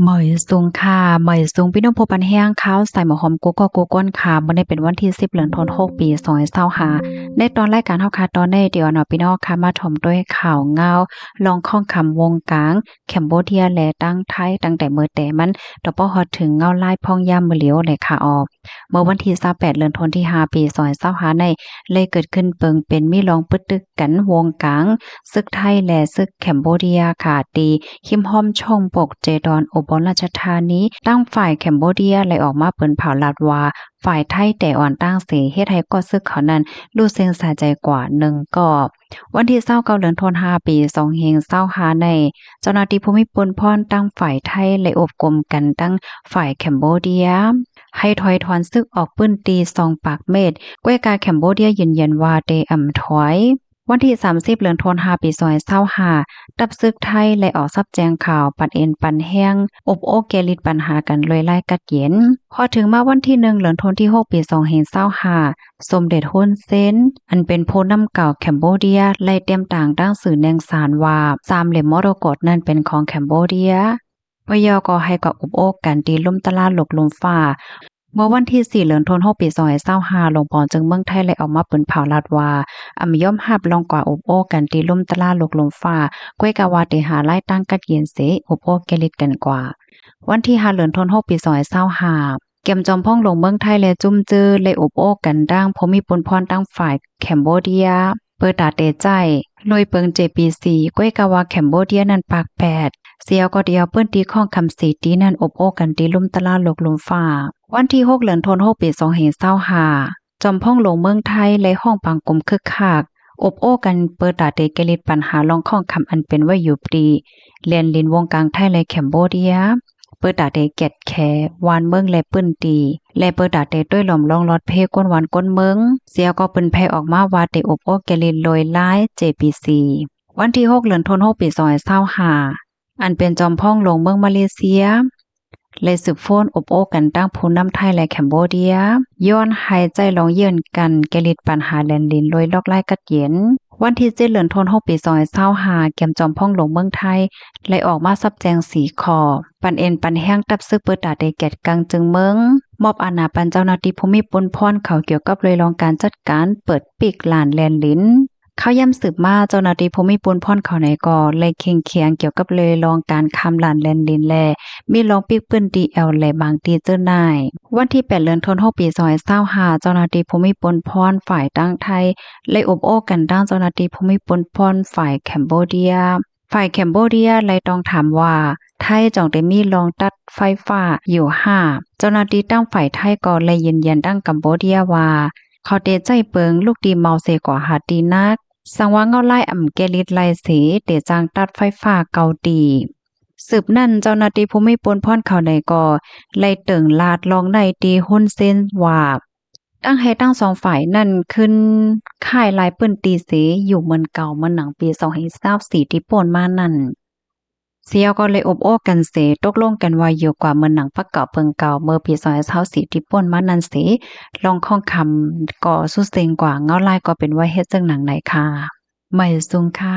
เหมยสูงค่ะเหมยสูงพี่น้องผู้ปันแห้งข้าวใส่หมอหอมกุ๊กก็กุ๊กก้นค่ะบ่ได้เป็นวันที่10เดือนธันวาคมปี2025ในตอนรายการเฮาค่ะตอนนี้เดี๋ยวเนาะพี่น้องค่ะมาถ่อมด้วยข่าวเงาลองข้องคำวงกลางแคมโบเดียและตั้งไทยตั้งแต่มื้อแต่มันตอปอฮอดถึงเงาลายพองยามมื้อเหลียวเลยค่ะออกเมื่อวันที่28เดือนธันวาคมที่5ปี2025ในเลยเกิดขึ้นเปิงเป็นมีลองปึดตึกกันวงกลางศึกไทยและศึกแคมโบเดียค่ะตีคิมฮอมช่องปกเจดอนอุบลราชธานีตั้งฝ่ายแคมโบเดียเลยออกมาเปิ้นเผาลาดว่าฝ่ายไทยแต่อ่อนตั้งเสเฮ็ดให้ก็ซึกเขานั้นดูเซ็งสะใจกว่า1ก็วันที่29เดือนธันวาคมปี2525ในเจ้าหน้าที่ภูมิพลพรตั้งฝ่ายไทยเลยอบกลมกันตั้งฝ่ายแคมโบเดียให้ถอยถอนซึกออกปื้นตี2ปากเมตรก้วยกาแคมโบเดียยืนยันว่าได้ถอยวันที่30เดือนธันวาคมปี2025ดับซึกไทยและออกซับแจงข่าวปันเอ็นปันแห้งอบโอเกลิดปัญหากันเลยไล่กัดเย็นพอถึงมาวันที่1เดือนธันวาคมที่6ปี2025สมเด็จฮุนเซนอันเป็นผู้นำเก่าแคมโบเดียไล่เตรียมต่างดั้งสื่อแนงสารว่า3เหลี่ยมมรกตนั้นเป็นของแคมโบเดียวยอก็ให้กับอบโอกกันตีล่มตลาดหลกลมฟ้าเมื่อวันที่4เดือนธันวาคมปี2025ลงปอนจึงเมืองไทยเลยออกมาเปิ้นเผาลาดว่าย่อมหับลองกว่าอบโอกันตีล่มตลาดหลกลมฟ้าก้วยกาวาติหาไล่ตั้งกัดเย็นเสอบโอเกลิดกันกว่าวันที่5เดือนธันวาคมปี2025เกมจอมพ่องลงเมืองไทยและจุ่มจื้อเลยอบโอกันดังพมีปนพรตั้งฝ่ายแคมโบเดียเปิดตาเตใจลุยเปิง JPC ก้วยกาวาแคมโบเดียนั้นปาก8เสียวก็เดียวเปิ้นตีข้องคำสีตีนั่นอบโอกันตีลุ่มตลาดหลกลมฟ้าวันที่6เดือนธันวาคมปี2025จอมพ่องลงเมืองไทยและห้องปังกลมคึกคักอบโอ้กันเปิดตาเตเกลิดปัญหาลองข้องคำอันเป็นว่าอยู่ปรีเลียนลินวงกลางไทยและแคมโบเดียเปิดตาเตเก็ดแควานเมืองและปื้นตีและเปิดตาเตด้วยหล่อมรองลอดเพก้นหวานก้นเมืองเสียก็เปิ้นแพออกมาว่าเตอบโอ้เกลิดลอยลาย JPC วันที่6เดือนธันวาคมปี2025อันเป็นจอมพ่องลงเมืองมาเลเซียเลยสืบโฟนอบโอ้กันตั้งผู้นำไทยและแคมโบเดียย้อนหายใจลองเยื่นกันเกลิดปัญหาแลนลินลอยลอกไล่กัดเย็นวันที่7เดือนธันวาคมปี2025เกมจอมพ่องลงเมืองไทยเลยออกมาซับแจงสีคอปันเอ็นปันแห้งตับซึกเปิดตาได้แกดกังจึงเมืองมอบอาณาปันเจ้าหน้าที่ภูมิปนพรเขาเกี่ยวกับเลยลองการจัดการเปิดปีกลานแลนลินเขาย้ำสืบมาเจ้าหน้าที่ภูมิปนพรเขาไหนก่อเลยเคียงเคียงเกี่ยวกับเลยลองการคำลานแลนลินแลมีลองปีกปืน DL และบางตีเจ้านายวันที่8เดือนธันวาคมปี2025เจ้าหน้าที่ภูมิปนพรฝ่ายตั้งไทยเลยอบโอ้กันดังเจ้าหน้าที่ภูมิปนพรฝ่ายแคมโบเดียฝ่ายแคมโบเดียเลยต้องถามว่าไทยจ่องได้มีลองตัดไฟฟ้าอยู่5เจ้าหน้าที่ตั้งฝ่ายไทยก็เลยยืนยันตั้งกัมพูเดียว่าเขาเตใจเปิงลูกดีเมาเซกว่าหาดีนักสังว่าเงาไล่เกลิดไล่เสเตจางตัดไฟฟ้าเกาดีสืบนั่นเจ้าหน้าที่ภูมิปนพรเขาในก็ไล่เติงลาดลองในตีหุ้นเส้นว่าตั้งให้ตั้งสองฝ่ายนั่นขึ้นค่ายลายปืนตีเสอยู่เหมือนเก่าเหมือนหนังปี2024ที่ป่นมานั่นเสียวก็เลยอบโอ้กันเสตกลงกันว่าอยู่กว่าเมืองหนังปักเก่าเปิงเก่าเมื่อปี2024ที่ป่นมานั่นเสลองข้องคำก็สุดเซ็งกว่าเงาลายก็เป็นว่าเฮ็ดจังหนังไหนค่ะไม่สูงค่ะ